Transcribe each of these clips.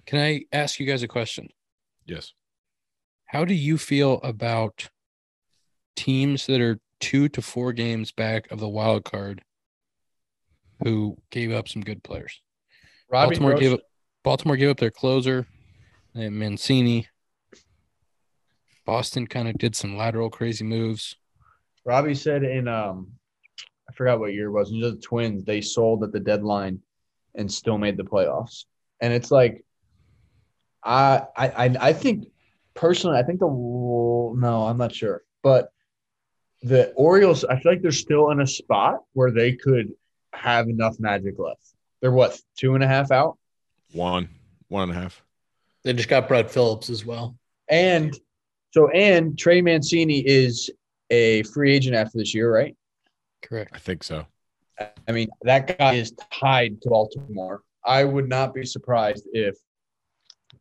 Can I ask you guys a question? Yes. How do you feel about teams that are 2 to 4 games back of the wild card who gave up some good players? Baltimore gave up their closer, and Mancini. Boston kind of did some lateral crazy moves. Robbie said I forgot what year it was. The Twins, they sold at the deadline and still made the playoffs. And it's like, I think personally, no, I'm not sure. But the Orioles, I feel like they're still in a spot where they could have enough magic left. They're what, 2.5 out? 1.5. They just got Brett Phillips as well. And Trey Mancini is a free agent after this year, right? Correct. I think so. I mean, that guy is tied to Baltimore. I would not be surprised if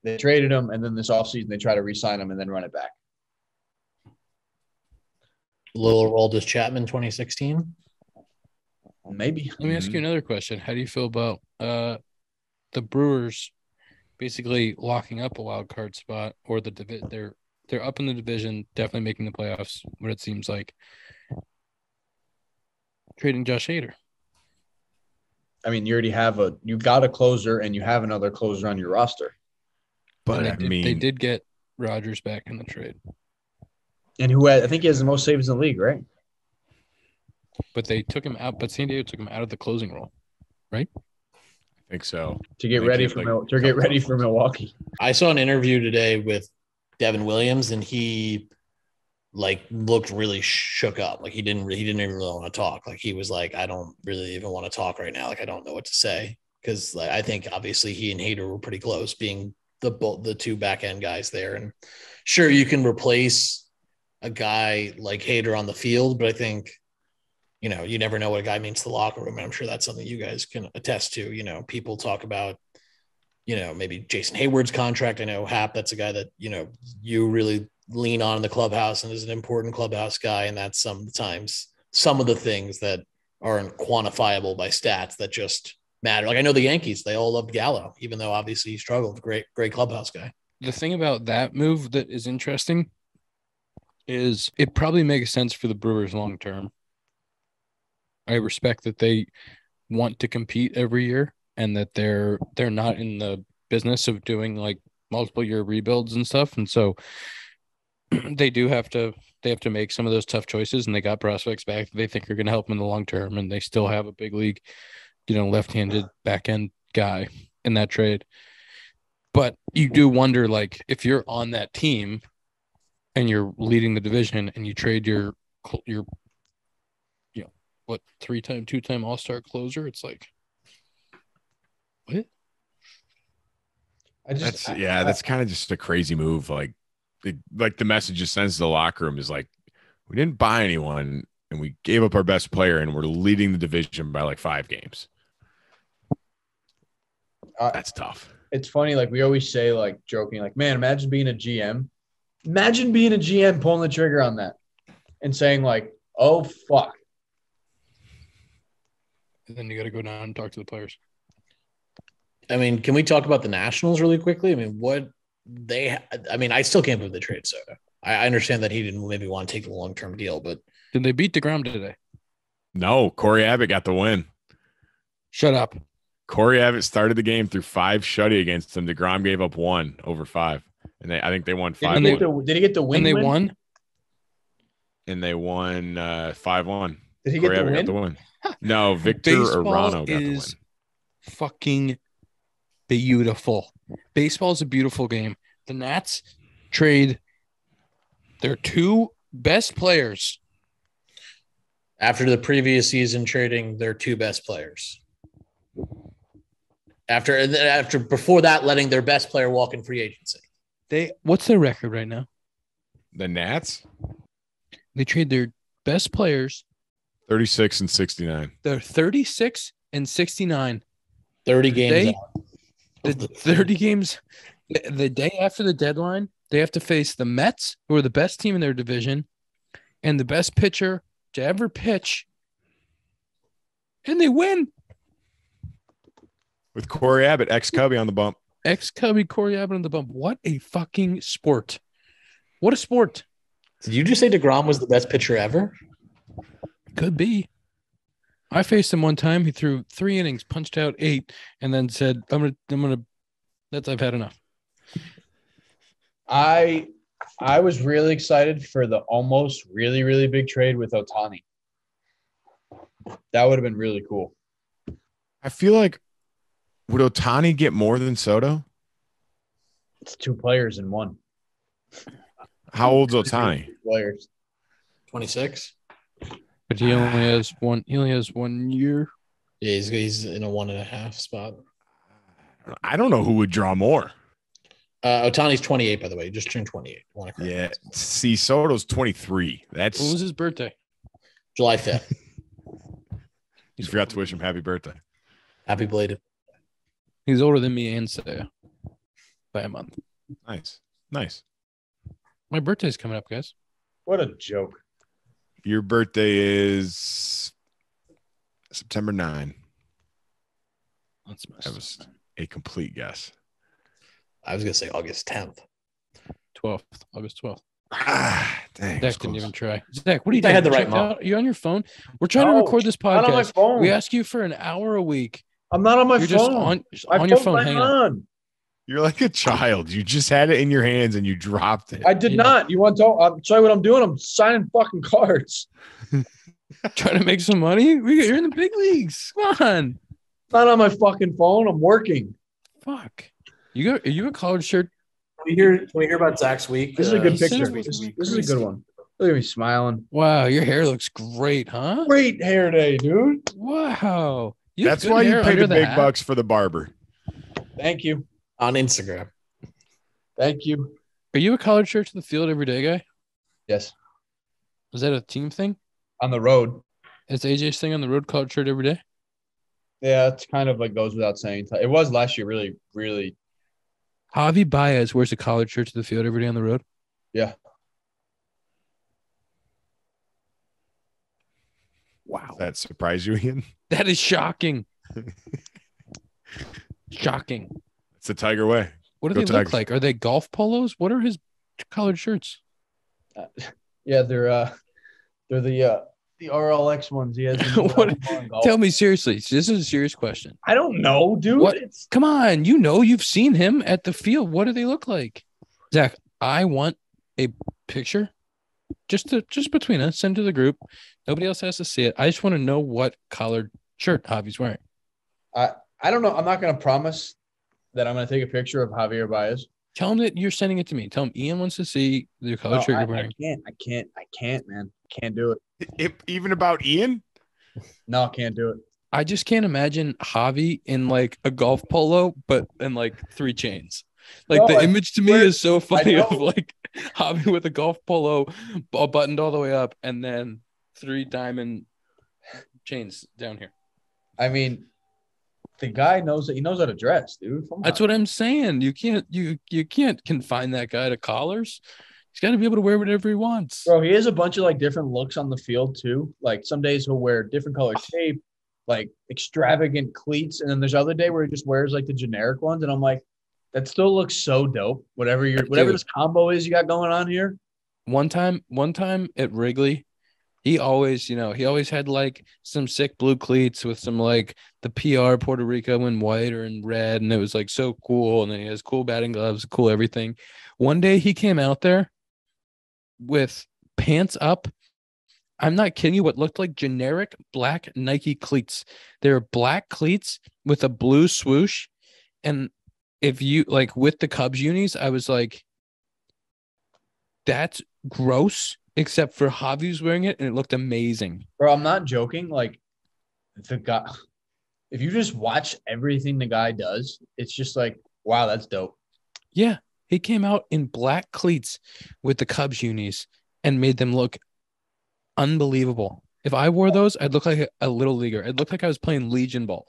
they traded him and then this offseason they try to re-sign him and then run it back. Little Aroldis Chapman 2016? Maybe. Let me ask you another question. How do you feel about the Brewers basically locking up a wild card spot, or they're up in the division, definitely making the playoffs, what it seems like, trading Josh Hader? I mean, you've got a closer and you have another closer on your roster. But they did get Rodgers back in the trade. And I think he has the most saves in the league, right? But they took him out. But San Diego took him out of the closing role, right? I think so. To get ready for Milwaukee. I saw an interview today with Devin Williams, and he looked really shook up. Like he didn't even really want to talk. Like he was like, I don't really even want to talk right now. Like I don't know what to say, because I think obviously he and Hader were pretty close, being the two back end guys there. And sure, you can replace a guy like Hader on the field, but I think, you never know what a guy means to the locker room. And I'm sure that's something you guys can attest to. People talk about, maybe Jason Hayward's contract. I know Happ, that's a guy that, you really lean on in the clubhouse and is an important clubhouse guy. And that's sometimes some of the things that aren't quantifiable by stats that just matter. Like I know the Yankees, they all loved Gallo, even though obviously he struggled. Great clubhouse guy. The thing about that move that is interesting is it probably makes sense for the Brewers long term. I respect that they want to compete every year and that they're not in the business of doing like multiple year rebuilds and stuff. And so they have to make some of those tough choices, and they got prospects back that they think are going to help them in the long term. And they still have a big league, left-handed back end guy in that trade. But you do wonder, like, if you're on that team and you're leading the division and you trade your two-time All-Star closer, it's like, what? That's kind of just a crazy move. Like the message it sends to the locker room is like, we didn't buy anyone and we gave up our best player and we're leading the division by like 5 games. That's tough. It's funny, like we always say, like joking, like, man, imagine being a GM. Imagine being a GM pulling the trigger on that and saying like, oh, fuck. And then you got to go down and talk to the players. I mean, can we talk about the Nationals really quickly? I mean, I still can't believe they traded Soto. I understand that he didn't maybe want to take the long-term deal, but did they beat DeGrom today? No, Corey Abbott got the win. Shut up. Corey Abbott started the game through 5 shutty against him. DeGrom gave up 1 over 5. And I think they won 5-1. Did he get the win? And they won? And they won 5-1. Did he Corey get got the win? No, Victor Arano got the win. Fucking beautiful. Baseball is a beautiful game. The Nats trade their 2 best players after the previous season, trading their 2 best players. Before that, letting their best player walk in free agency. What's their record right now? The Nats? They trade their best players. 36 and 69. They're 36 and 69. 30 games out. The 30 games. The day after the deadline, they have to face the Mets, who are the best team in their division, and the best pitcher to ever pitch. And they win. With Corey Abbott, ex-Cubbie on the bump. Ex-Cubby Corey Abbott on the bump. What a fucking sport. What a sport. Did you just say DeGrom was the best pitcher ever? Could be. I faced him one time. He threw 3 innings, punched out 8, and then said, I'm gonna I've had enough. I was really excited for the almost really, really big trade with Ohtani. That would have been really cool. I feel like, would Ohtani get more than Soto? It's 2 players in one. How old's Ohtani? Players. 26. But he only has one. He only has 1 year. Yeah, he's in a 1.5 spot. I don't know who would draw more. Otani's 28, by the way. He just turned 28. Yeah. See, Soto's 23. What was his birthday? July 5th. You forgot to wish him happy birthday. Happy belated. He's older than me and Saya by a month. Nice. My birthday's coming up, guys. What a joke. Your birthday is September 9. That was a complete guess. I was going to say August 10th. 12th. August 12th. Dang. Zach didn't even try. Zach, what are you I doing? had the right month. Are you on your phone? We're trying to record this Not on my podcast. phone. We ask you for an hour a week. I'm not on my You're phone. just on your phone hanging out. You're like a child. You just had it in your hands and you dropped it. I did not. You want to talk? I'll tell you what I'm doing. I'm signing fucking cards. Trying to make some money? You're in the big leagues. Come on. Not on my fucking phone. I'm working. Fuck. Are you a collared shirt? Can we hear about Zach's week? This is a good Center picture. week This week. is a good one. Look at me smiling. Wow, your hair looks great, huh? Great hair day, dude. Wow. You have That's good why you hair pay under the big hat. bucks for the barber. Thank you. On Instagram. Thank you. Are you a collared shirt to the field every day guy? Yes. Is that a team thing? On the road. Is AJ's thing on the road collared shirt every day? Yeah, it's kind of like goes without saying. It was last year really, really. Javi Baez wears a collared shirt to the field every day on the road. Yeah. Wow. That surprised you, Ian? That is shocking. Shocking. It's the Tiger way. What do Go they look Tigers. like? Are they golf polos? What are his collared shirts? Yeah, they're the RLX ones. He has. What- Tell me seriously. This is a serious question. I don't know, dude. What? Come on. You've seen him at the field. What do they look like? Zach, I want a picture just between us. Send to the group. Nobody else has to see it. I just want to know what collared shirt Javi's wearing. I don't know. I'm not going to promise that I'm going to take a picture of Javier Baez. Tell him that you're sending it to me. Tell him Ian wants to see the collared shirt you're wearing. I can't, man. Can't do it. Even about Ian? No, I can't do it. I just can't imagine Javi in like a golf polo, but in like 3 chains. Like No, the image to me is so funny know. of like Javi with a golf polo buttoned all the way up and then 3 diamond chains down here. I mean, the guy knows that he knows how to dress, dude. Come That's on. what I'm saying. You can't confine that guy to collars. He's got to be able to wear whatever he wants. Bro, he has a bunch of like different looks on the field too. Like some days he'll wear different colored tape, like extravagant cleats, and then there's other day where he just wears like the generic ones, and I'm like, that still looks so dope. Whatever this combo is you got going on here. One time at Wrigley, he always had like some sick blue cleats with some like the PR Puerto Rico in white or in red, and it was like so cool. And then he has cool batting gloves, cool everything. One day he came out there with pants up. I'm not kidding you. What looked like generic black Nike cleats. They're black cleats with a blue swoosh. And if you like with the Cubs unis, I was like, that's gross, except for Javi's wearing it, and it looked amazing. Bro, I'm not joking. Like the guy, if you just watch everything the guy does, it's just like, wow, that's dope. Yeah. He came out in black cleats with the Cubs unis and made them look unbelievable. If I wore those, I'd look like a little leaguer. I'd look like I was playing Legion ball.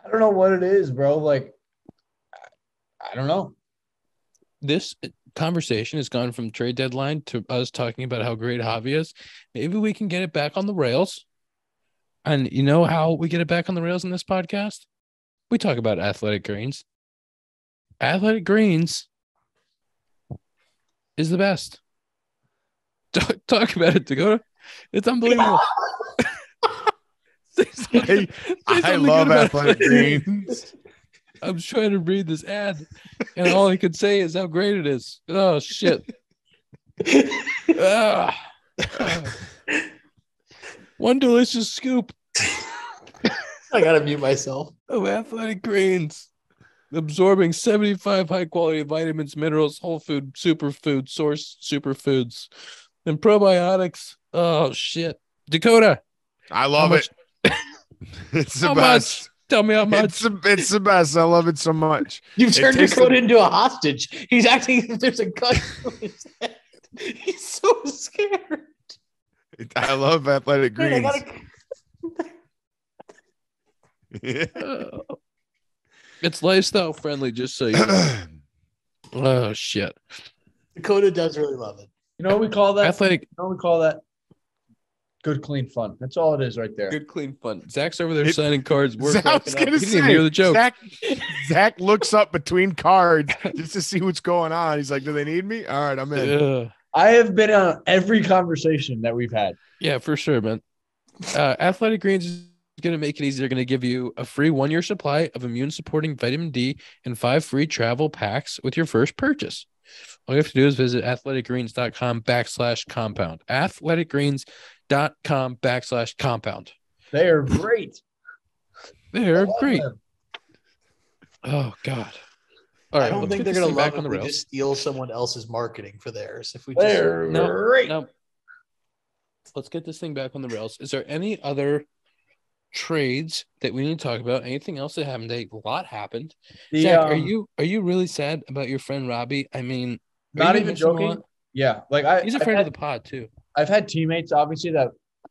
I don't know what it is, bro. Like, I don't know. This conversation has gone from trade deadline to us talking about how great Javi is. Maybe we can get it back on the rails. And you know how we get it back on the rails in this podcast? We talk about Athletic Greens. Athletic Greens is the best. Talk about it, Dakota. It's unbelievable. I love Athletic Greens. I'm trying to read this ad, and all I could say is how great it is. Oh, shit. One delicious scoop I gotta mute myself. of Athletic Greens, absorbing 75 high-quality vitamins, minerals, whole food, superfood, source superfoods, and probiotics. Oh, shit. Dakota. I love it. It's the How best. much? Tell me how much. It's the best. I love it so much. You've turned tastes Dakota into a hostage. He's acting as if there's a gun to his head. He's so scared. I love Athletic Man, Greens. It's lifestyle friendly, just so you know. Oh, shit. Dakota does really love it. You know what we call that? Athletic. You know what we call that? Good, clean fun. That's all it is right there. Good, clean fun. Zach's over there signing cards. We're I was cracking up. gonna He didn't even hear the joke. Zach looks up between cards just to see what's going on. He's like, "Do they need me? All right, I'm in." I have been on every conversation that we've had. Yeah, for sure, man. Athletic Greens is going to make it easy. They're going to give you a free 1-year supply of immune-supporting vitamin D and 5 free travel packs with your first purchase. All you have to do is visit athleticgreens.com/compound. athleticgreens.com/compound. They are great. They're great. Oh, God. All right, I don't let's think get they're this going to thing love back on it the if we rails. just steal someone else's marketing for theirs. If we just They're great. No. Let's get this thing back on the rails. Is there any other trades that we need to talk about? Anything else that happened? A lot happened. The, Zach, are you really sad about your friend Robbie? I mean, are not you even miss him a joking? lot? Yeah, like He's a friend of the pod too. I've had teammates obviously that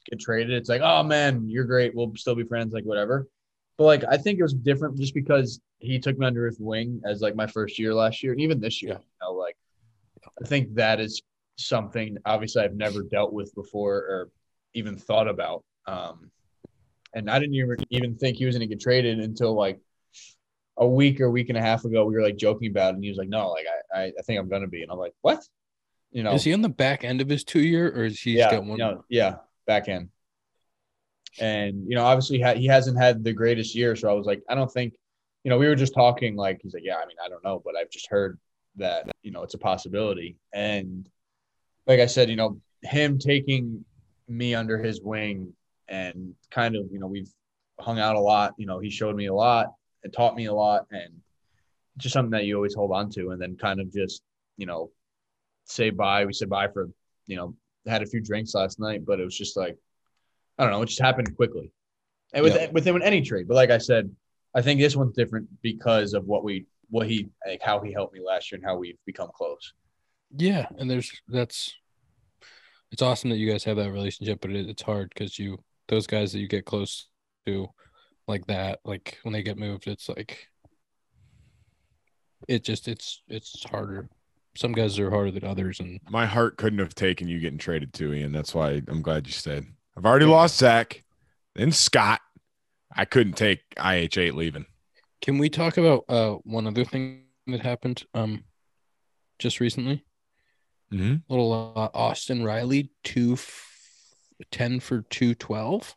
get traded. It's like, oh man, you're great. We'll still be friends, like whatever. But like, I think it was different just because he took me under his wing as like my first year last year, and even this year. Yeah. You know, like I think that is something obviously I've never dealt with before or even thought about. And I didn't even think he was going to get traded until like a week and a half ago. We were like joking about it, and he was like, "No, like I think I'm going to be," and I'm like, "What?" You know, Is he on the back end of his 2-year, or is he got one? Back end. And obviously he hasn't had the greatest year, so I was like, I don't think, we were just talking. Like he's like, yeah, I mean, I don't know, but I've just heard that it's a possibility. And like I said, him taking me under his wing and kind of we've hung out a lot. He showed me a lot and taught me a lot, and just something that you always hold on to. And then kind of just say bye. We said bye for had a few drinks last night, but it was just like, I don't know, it just happened quickly. And with him in any trade. But like I said, I think this one's different because of how he helped me last year and how we've become close. Yeah, and it's awesome that you guys have that relationship, but it's hard because those guys that you get close to like that, like when they get moved, it's like it's harder. Some guys are harder than others, and My heart couldn't have taken you getting traded to, Ian. That's why I'm glad you stayed. I've already lost Zack, then Scott. I couldn't take IH8 leaving. can we talk about one other thing that happened just recently? Mm-hmm. Little Austin Riley 10 for 212.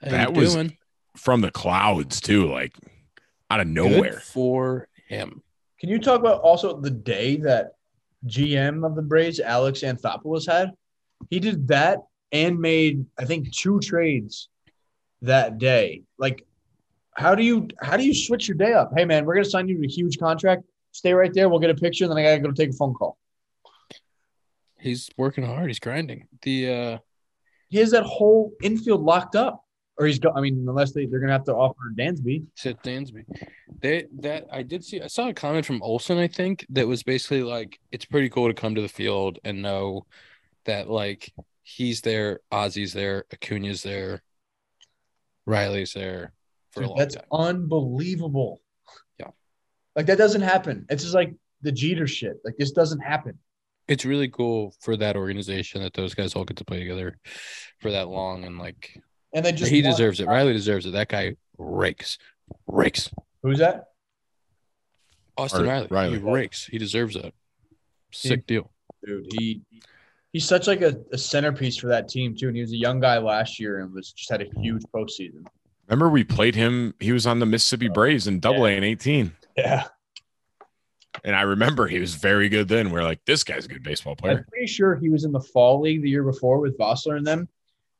That was from the clouds too, like out of nowhere. Good for him. Can you talk about also the day that GM of the Braves, Alex Anthopoulos, had? He did that and made, I think, 2 trades that day. Like, how do you switch your day up? Hey, man, we're going to sign you to a huge contract. Stay right there. We'll get a picture, and then I got to go take a phone call. He's working hard. He's grinding. He has that whole infield locked up. Or unless they're going to have to offer Dansby. Said Dansby. I saw a comment from Olsen, I think, that was basically like, it's pretty cool to come to the field and know that, like, he's there, Ozzy's there, Acuna's there, Riley's there for a long That's time. unbelievable. Yeah. Like, that doesn't happen. It's just like the Jeter shit. Like, this doesn't happen. It's really cool for that organization that those guys all get to play together for that long, and like, And they just he deserves it. Riley deserves it. That guy rakes. Who's that? Austin Riley. He Riley. rakes. He deserves that. Sick deal. Dude, he's such like a centerpiece for that team too. And he was a young guy last year and just had a huge postseason. Remember we played him. He was on the Mississippi Braves in Double A in 18. Yeah. And I remember he was very good then. We're like, this guy's a good baseball player. I'm pretty sure he was in the fall league the year before with Vossler and them.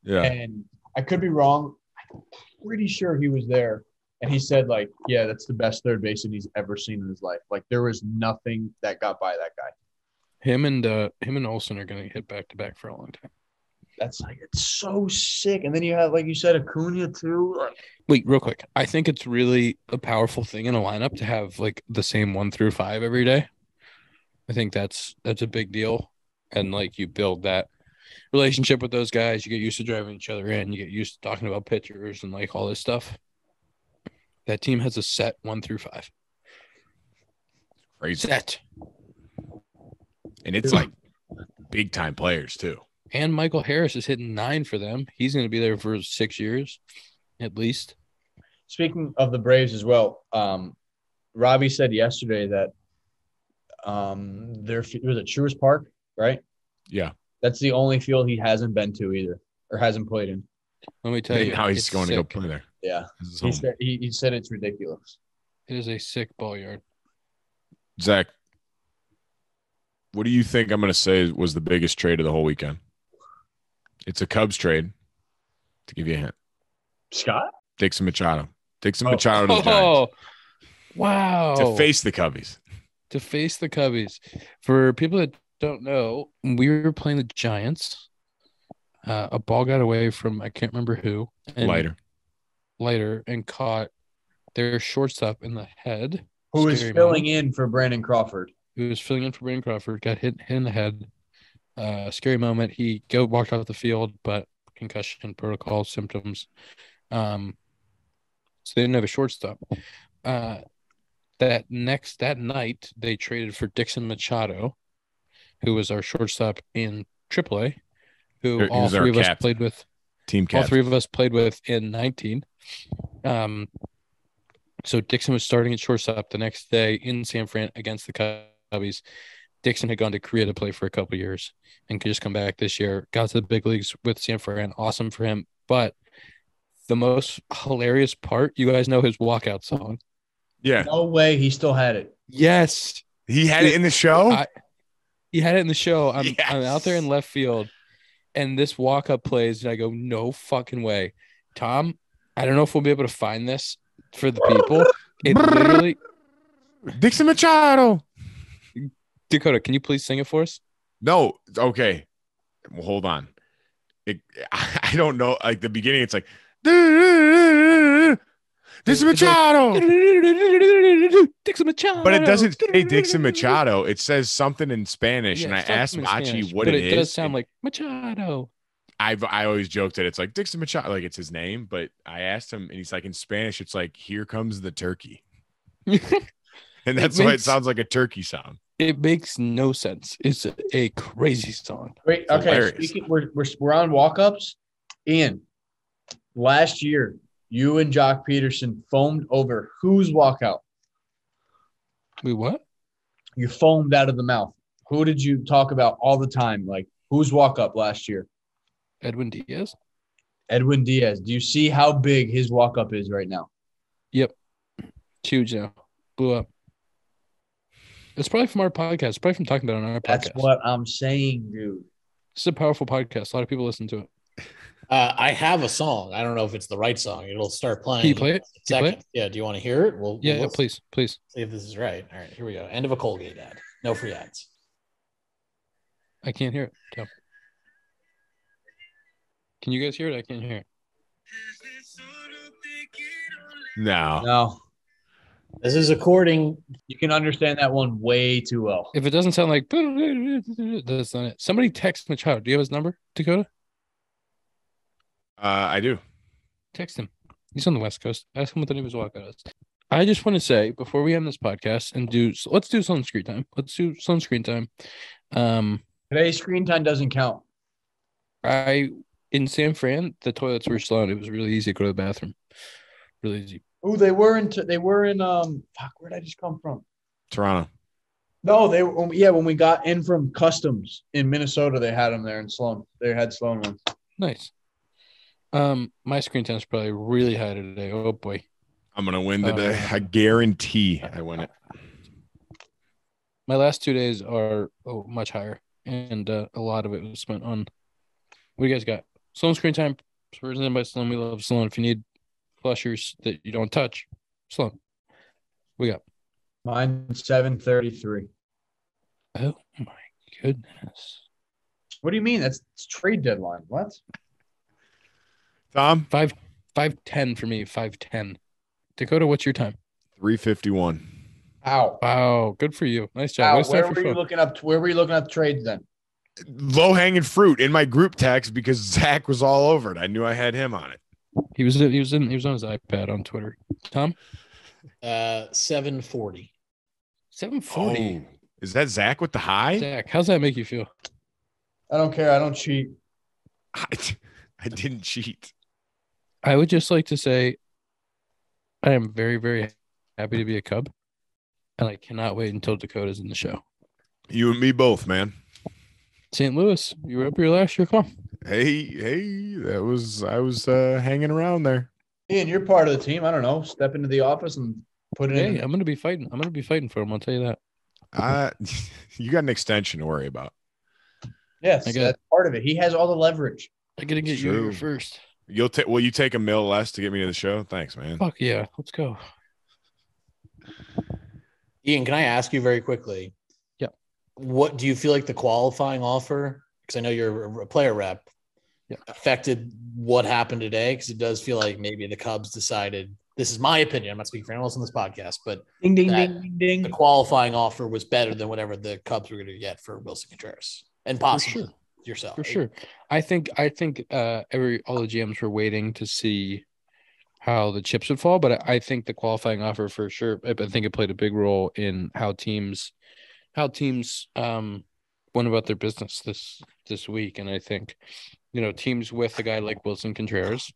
Yeah. And I could be wrong. I'm pretty sure he was there. And he said, like, yeah, that's the best third baseman he's ever seen in his life. Like, there was nothing that got by that guy. Him and Olsen are going to hit back to back for a long time. That's like, it's so sick. And then you have, like you said, Acuna too. Like, Wait, real quick. I think it's really a powerful thing in a lineup to have like the same 1 through 5 every day. I think that's a big deal. And like you build that relationship with those guys, you get used to driving each other in, you get used to talking about pitchers and like all this stuff. That team has a set 1 through 5. Crazy. Set. And it's like big time players too. And Michael Harris is hitting 9 for them. He's going to be there for 6 years at least. speaking of the Braves as well, Robbie said yesterday that it was at Truist Park, right? Yeah. That's the only field he hasn't been to either or hasn't played in. Let me tell you. Now he's it's going sick. to go play there. Yeah. This is He home. said, he said it's ridiculous. It is a sick ball yard. Zach, what do you think I'm going to say was the biggest trade of the whole weekend? It's a Cubs trade, to give you a hint. Scott? Dixon Machado. Dixon Machado to the Giants. Oh, wow. To face the Cubbies. To face the Cubbies. For people that don't know, we were playing the Giants. A ball got away from, I can't remember who. And Lighter and caught their shortstop in the head. Who was Scary filling moment. in for Brandon Crawford. Who was filling in for Brandon Crawford, got hit in the head. Scary moment. He walked off the field, but concussion protocol symptoms. So they didn't have a shortstop. That night they traded for Dixon Machado, who was our shortstop in AAA, who all three of us played with. Team captain. All three of us played with in 19. So Dixon was starting at shortstop the next day in San Fran against the Cubbies. Dixon had gone to Korea to play for a couple years and could just come back this year. Got to the big leagues with San Fran. Awesome for him. But the most hilarious part, you guys know his walkout song. Yeah. No way he still had it. Yes. He had it in the show? He had it in the show. I'm Yes. out there in left field, and this walk-up plays, and I go, no fucking way. Tom, I don't know if we'll be able to find this for the people. It literally – Dixon Machado. Dakota, can you please sing it for us? No. Okay. Well, hold on. I don't know. Like the beginning, it's like Dixon Machado. Dixon Machado. But it doesn't say Dixon Machado. It says something in Spanish. Yeah, and I something asked in Machi Spanish, what but it is. It does sound like Machado. I always joked that it's like Dixon Machado, like it's his name. But I asked him, and he's like, in Spanish, it's like, here comes the turkey. And that's why it sounds like a turkey sound. It makes no sense. It's a crazy song. Wait, okay. Hilarious. Speaking, we're on walk-ups. Ian, last year, you and Jock Peterson foamed over whose walkout? Wait, what? You foamed out of the mouth. Who did you talk about all the time? Like, whose walk-up last year? Edwin Diaz? Edwin Diaz. Do you see how big his walk-up is right now? Yep. It's huge now. Blew up. It's probably from our podcast. It's probably from talking about it on our podcast. That's what I'm saying, dude. It's a powerful podcast. A lot of people listen to it. I have a song. I don't know if it's the right song. It'll start playing. Can you play it? in a Can you play second. Yeah. Do you want to hear it? We'll Please. see if this is right. All right, here we go. End of a Colgate ad. No free ads. I can't hear it. Go. Can you guys hear it? I can't hear it. No. This is according. You can understand that one way too well. If it doesn't sound like that's not it. Somebody text Machado. Do you have his number, Dakota? I do. Text him. He's on the West Coast. Ask him what the name of his walkout is. I just want to say before we end this podcast and let's do some screen time. Let's do some screen time. Today's screen time doesn't count. In San Fran, the toilets were slow. It was really easy to go to the bathroom. Really easy. Oh, they were in. Fuck, where did I just come from? Toronto. No, they were. Yeah, when we got in from customs in Minnesota, they had them there in Sloan. They had Sloan ones. Nice. My screen time's probably really high today. Oh boy. I'm gonna win today. I guarantee I win it. My last 2 days are much higher, and a lot of it was spent on. What do you guys got? Sloan screen time. Presented by Sloan. We love Sloan. If you need flushers that you don't touch, Sloan. We got. Mine's 7:33. Oh my goodness. What do you mean? It's trade deadline. What? Tom? 5:10 for me. 5:10. Dakota, what's your time? 3:51. Ow. Wow, good for you. Nice job. Ow. Where were you looking up trades then? Low hanging fruit in my group text because Zack was all over it. I knew I had him on it. He was on his iPad on Twitter. Tom? 7:40. 7:40. Oh, is that Zack with the high? Zack, how's that make you feel? I don't care. I don't cheat. I didn't cheat. I would just like to say I am very, very happy to be a Cub, and I cannot wait until Dakota's in the show. You and me both, man. St. Louis, you were up here last year. Come on. Hey, I was hanging around there. Ian, you're part of the team. I don't know. Step into the office and put it in. I'm going to be fighting. I'm going to be fighting for him. I'll tell you that. You got an extension to worry about. Yes, that's part of it. He has all the leverage. I got to get you here first. Will you take $1 million less to get me to the show? Thanks, man. Fuck yeah. Let's go. Ian, can I ask you very quickly? Yeah. What do you feel like the qualifying offer, because I know you're a player rep, affected what happened today? Because it does feel like maybe the Cubs decided, this is my opinion, I'm not speaking for anyone else on this podcast, but ding, ding, ding, ding, ding. The qualifying offer was better than whatever the Cubs were going to get for Wilson Contreras and possibly yourself. For sure. I think all the GMs were waiting to see how the chips would fall, but I think the qualifying offer for sure, I think it played a big role in how teams went about their business this week. And I think, teams with a guy like Wilson Contreras,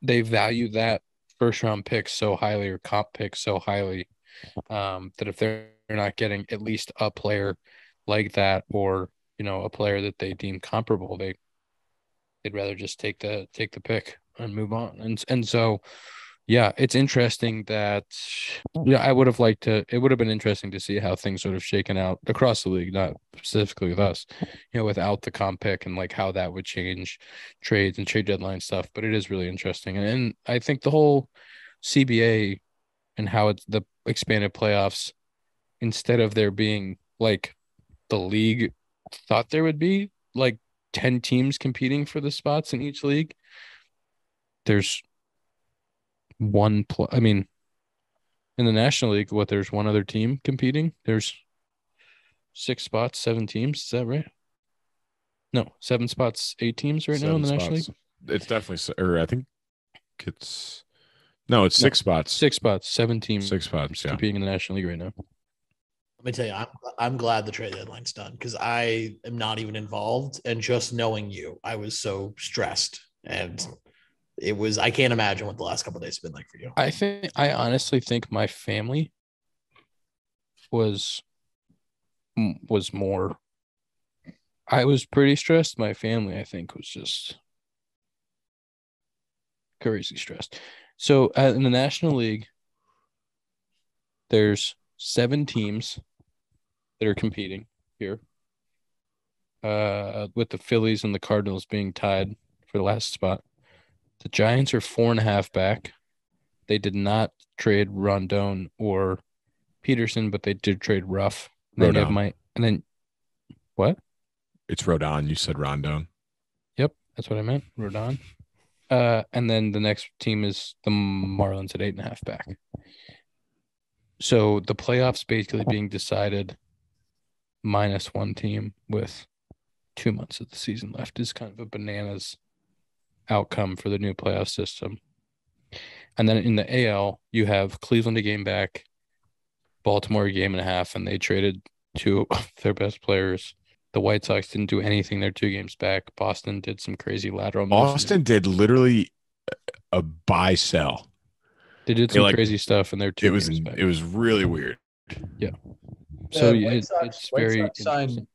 they value that first round pick so highly, or comp pick so highly, that if they're not getting at least a player like that, or a player that they deem comparable, they'd rather just take the pick and move on. And so, yeah, it's interesting that, I would have liked to, it would have been interesting to see how things sort of shaken out across the league, not specifically with us, without the comp pick, and like how that would change trades and trade deadline stuff. But it is really interesting. And I think the whole CBA and how it's the expanded playoffs, instead of there being like the league thought there would be, like 10 teams competing for the spots in each league, there's in the National League, there's one other team competing. There's 6 spots, 7 teams. Is that right? No, 7 spots, 8 teams now in the National League. It's definitely, or I think it's 6 spots. 6 spots, 7 teams. 6 spots, competing in the National League right now. Let me tell you, I'm glad the trade deadline's done, because I am not even involved, and just knowing you, I was so stressed, and I can't imagine what the last couple of days have been like for you. I honestly think my family was more. I was pretty stressed. My family, I think, was just crazy stressed. So in the National League, there's 7 teams that are competing here, with the Phillies and the Cardinals being tied for the last spot. The Giants are 4.5 back. They did not trade Rondon or Peterson, but they did trade Ruff. Rodon. And then what? It's Rodon. You said Rondon. Yep, that's what I meant. Rodon. And then the next team is the Marlins at 8.5 back. So the playoffs basically being decided minus 1 team with 2 months of the season left is kind of a bananas outcome for the new playoff system. And then in the AL, you have Cleveland a game back, Baltimore a game and a half, and they traded 2 of their best players. The White Sox didn't do anything. They're 2 games back. Boston did some crazy lateral moves. Boston did literally a buy sell. They did some crazy stuff in their two games back. It was really weird. Yeah. So White Sox, it's very White Sox signed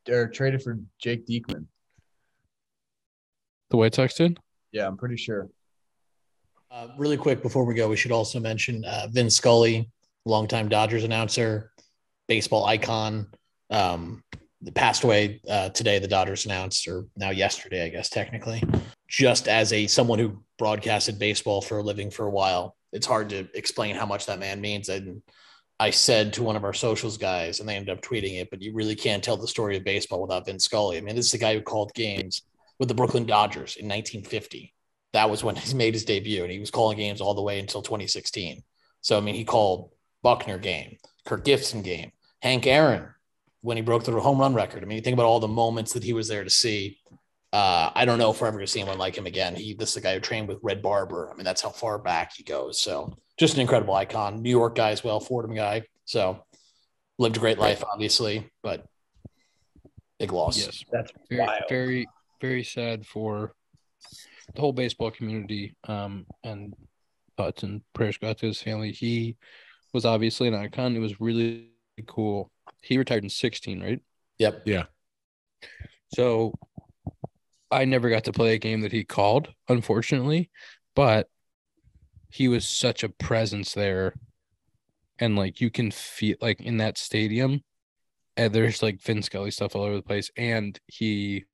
or traded for Jake Diekman. The White Sox did? Yeah, I'm pretty sure. Really quick before we go, we should also mention Vin Scully, longtime Dodgers announcer, baseball icon. Passed away today. The Dodgers announced, or now yesterday, I guess technically. Just as someone who broadcasted baseball for a living for a while, it's hard to explain how much that man means. And I said to one of our socials guys, and they ended up tweeting it, but you really can't tell the story of baseball without Vin Scully. I mean, this is the guy who called games with the Brooklyn Dodgers in 1950. That was when he made his debut, and he was calling games all the way until 2016. So, I mean, he called Buckner game, Kirk Gibson game, Hank Aaron when he broke the home run record. I mean, you think about all the moments that he was there to see. I don't know if we're ever going to see anyone like him again. This is the guy who trained with Red Barber. I mean, that's how far back he goes. So just an incredible icon. New York guy as well, Fordham guy. So lived a great life, obviously, but big loss. Yes, That's very, wild. very, very sad for the whole baseball community. And thoughts and prayers go out to his family. He was obviously an icon. It was really cool. He retired in 2016, right? Yep. Yeah. So I never got to play a game that he called, unfortunately, but he was such a presence there. And like you can feel like in that stadium, and there's like Vin Scully stuff all over the place. And he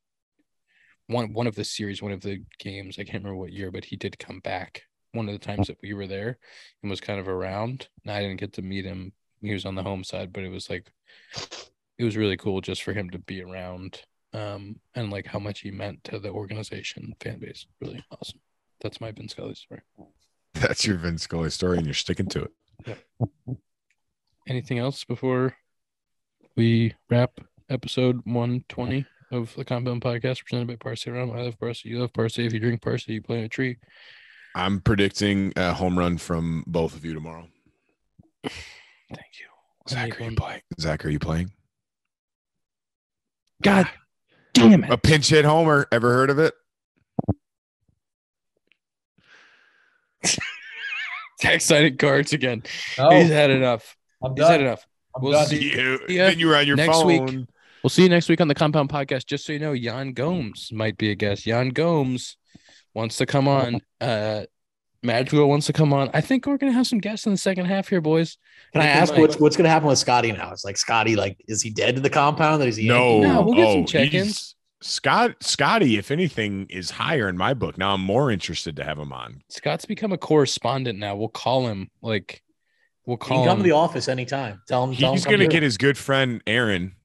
won one of the games, I can't remember what year, but he did come back one of the times that we were there and was kind of around. And I didn't get to meet him. He was on the home side, but it was really cool just for him to be around. And like how much he meant to the organization, fan base. Really awesome. That's my Vin Scully story. That's your Vin Scully story, and you're sticking to it. Yeah. Anything else before we wrap episode 120 of the Compound Podcast presented by Parsley Rum? I love Parsley. You love Parsley. If you drink Parsley, you plant a tree. I'm predicting a home run from both of you tomorrow. Thank you. Zach, are you playing? Zach, are you playing? God damn it. A pinch hit homer. Ever heard of it? Zach signing cards again. Oh, He's had enough. I'm He's had done. enough. I'm We'll done. see. Then you were on your next phone. week. We'll see you next week on the Compound Podcast. Just so you know, Jan Gomes might be a guest. Jan Gomes wants to come on. Madrigal wants to come on. I think we're going to have some guests in the second half here, boys. Can I ask what's going to happen with Scotty now? It's like Scotty, like, is he dead to the compound? That is he? No, we'll get some check-ins. Scotty, if anything, is higher in my book. Now I'm more interested to have him on. Scott's become a correspondent now. We'll call him. Like, we'll call him. He can come to the office anytime. Tell him He's going to get his good friend Aaron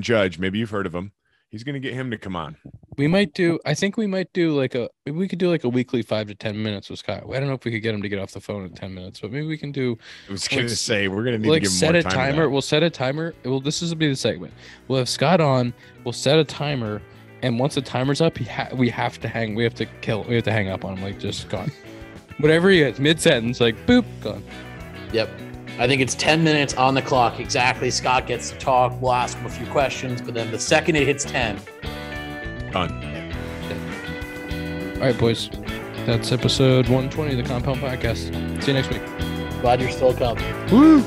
Judge. Maybe you've heard of him. He's going to get him to come on. We might do we could do like a weekly 5 to 10 minutes with Scott. I don't know if we could get him to get off the phone in 10 minutes, but maybe we can do. I was going to say, we're going to need like to give him set more a time timer. We'll set a timer. This will be the segment. We'll have Scott on. We'll set a timer. And once the timer's up, we have to hang. We have to hang up on him. Like, just gone. Whatever he is, mid-sentence, like, boop, gone. Yep. I think it's 10 minutes on the clock. Exactly. Scott gets to talk. We'll ask him a few questions, but then the second it hits 10. Done. All right, boys. That's episode 120 of the Compound Podcast. See you next week. Glad you're still coming. Woo!